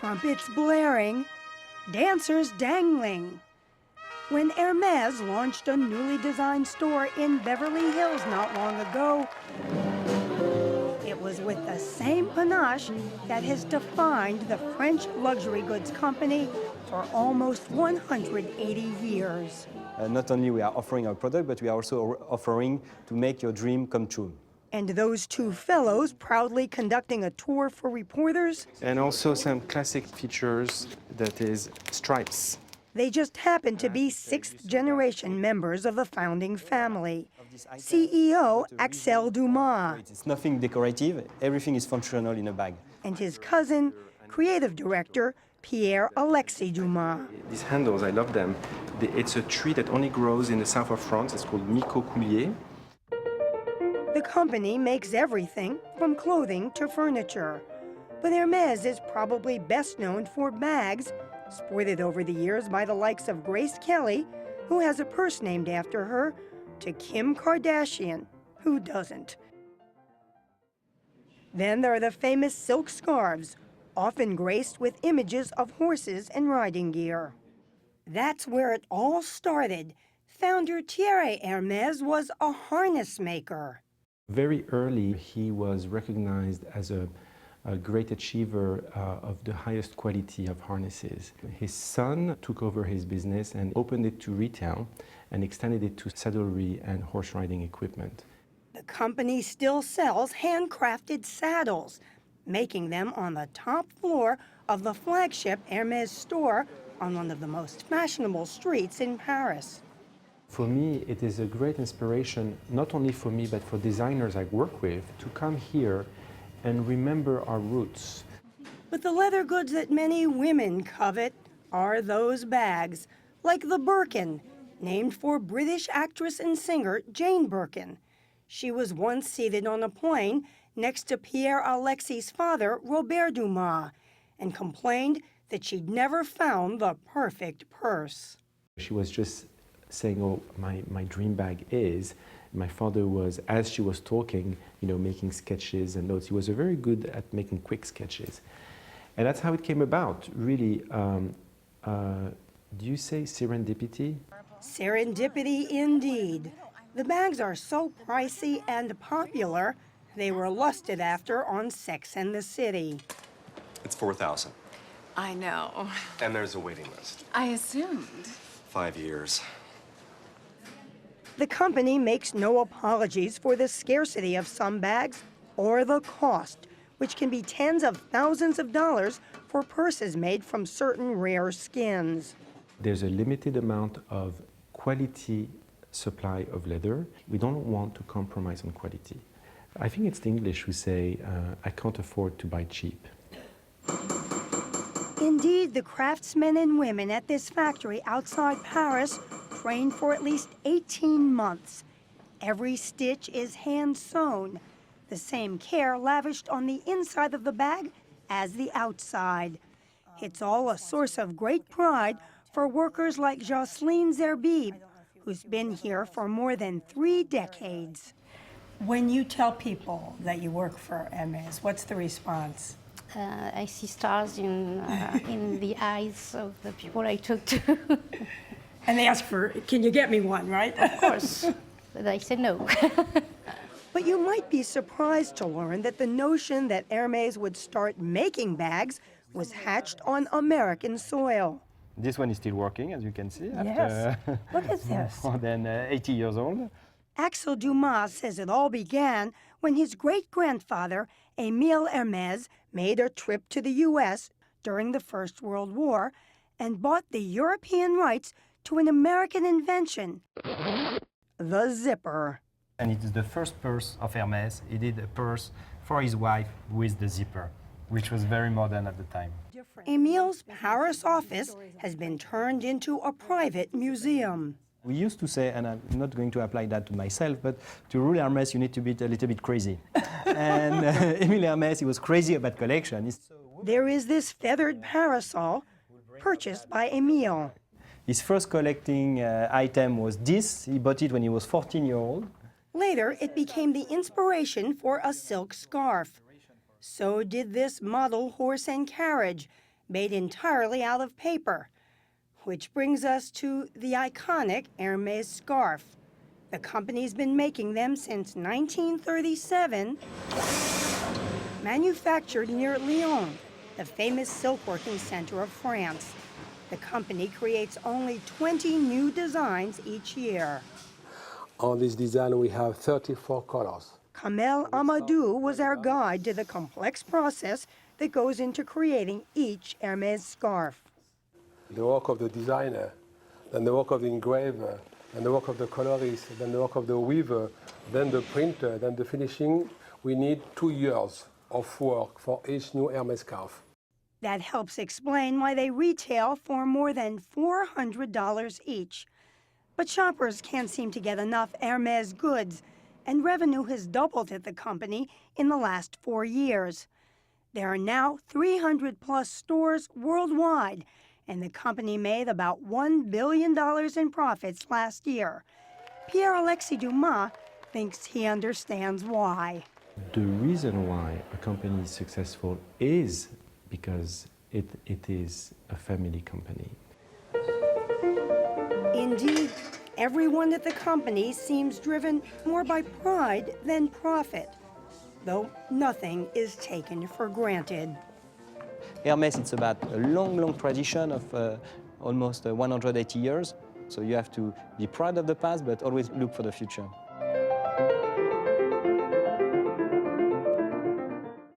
trumpets blaring, dancers dangling. When Hermes launched a newly designed store in Beverly Hills not long ago, it was with the same panache that has defined the French luxury goods company for almost 180 years. Not only we are offering our product, but we are also offering to make your dream come true. And those two fellows proudly conducting a tour for reporters. And also some classic features, that is stripes. They just happen to be sixth-generation members of the founding family. CEO Axel Dumas. It's nothing decorative, everything is functional in a bag. And his cousin, creative director Pierre-Alexis Dumas. These handles, I love them. It's a tree that only grows in the south of France. It's called Micocoulier. The company makes everything from clothing to furniture. But Hermes is probably best known for bags, sported over the years by the likes of Grace Kelly, who has a purse named after her, to Kim Kardashian, who doesn't. Then there are the famous silk scarves, often graced with images of horses and riding gear. That's where it all started. Founder Thierry Hermes was a harness maker. Very early, he was recognized as a great achiever of the highest quality of harnesses. His son took over his business and opened it to retail and extended it to saddlery and horse riding equipment. The company still sells handcrafted saddles, making them on the top floor of the flagship Hermes store on one of the most fashionable streets in Paris. For me, it is a great inspiration, not only for me, but for designers I work with, to come here and remember our roots. But the leather goods that many women covet are those bags, like the Birkin, named for British actress and singer Jane Birkin. She was once seated on a plane next to Pierre-Alexis' father, Robert Dumas, and complained that she'd never found the perfect purse. She was just saying, oh, my dream bag is. My father was, as she was talking, making sketches and notes. He was very good at making quick sketches. And that's how it came about, really. Do you say serendipity? Serendipity indeed. The bags are so pricey and popular, they were lusted after on Sex and the City. It's 4,000. I know. And there's a waiting list. I assumed. 5 years. The company makes no apologies for the scarcity of some bags or the cost, which can be tens of thousands of dollars for purses made from certain rare skins. There's a limited amount of quality supply of leather. We don't want to compromise on quality. I think it's the English who say, I can't afford to buy cheap. Indeed, the craftsmen and women at this factory outside Paris trained for at least 18 months. Every stitch is hand-sewn, the same care lavished on the inside of the bag as the outside. It's all a source of great pride for workers like Jocelyne Zerbib, who's been here for more than 3 decades. When you tell people that you work for Hermes, what's the response? I see stars in the eyes of the people I talk to. And they ask for, can you get me one, right? Of course, but I said no. But you might be surprised to learn that the notion that Hermes would start making bags was hatched on American soil. This one is still working, as you can see. Yes, look at this. More than 80 years old. Axel Dumas says it all began when his great-grandfather, Émile Hermes, made a trip to the U.S. during the First World War and bought the European rights to an American invention, the zipper. And it is the first purse of Hermes. He did a purse for his wife with the zipper, which was very modern at the time. Émile's Paris office has been turned into a private museum. We used to say, and I'm not going to apply that to myself, but to rule Hermes, you need to be a little bit crazy. And Émile Hermes, he was crazy about collection. There is this feathered parasol purchased by Émile. His first collecting item was this. He bought it when he was 14-year-old. Later, it became the inspiration for a silk scarf. So did this model horse and carriage, made entirely out of paper. Which brings us to the iconic Hermes scarf. The company's been making them since 1937, manufactured near Lyon, the famous silk-working center of France. The company creates only 20 new designs each year. On this design, we have 34 colors. Kamel Amadou was our guide to the complex process that goes into creating each Hermes scarf. The work of the designer, then the work of the engraver, then the work of the colorist, then the work of the weaver, then the printer, then the finishing. We need 2 years of work for each new Hermes scarf. That helps explain why they retail for more than $400 each. But shoppers can't seem to get enough Hermes goods, and revenue has doubled at the company in the last 4 years. There are now 300-plus stores worldwide, and the company made about $1 billion in profits last year. Pierre-Alexis Dumas thinks he understands why. The reason why a company is successful is because it is a family company. Indeed, everyone at the company seems driven more by pride than profit, though nothing is taken for granted. Hermes, it's about a long, long tradition of almost 180 years. So you have to be proud of the past, but always look for the future.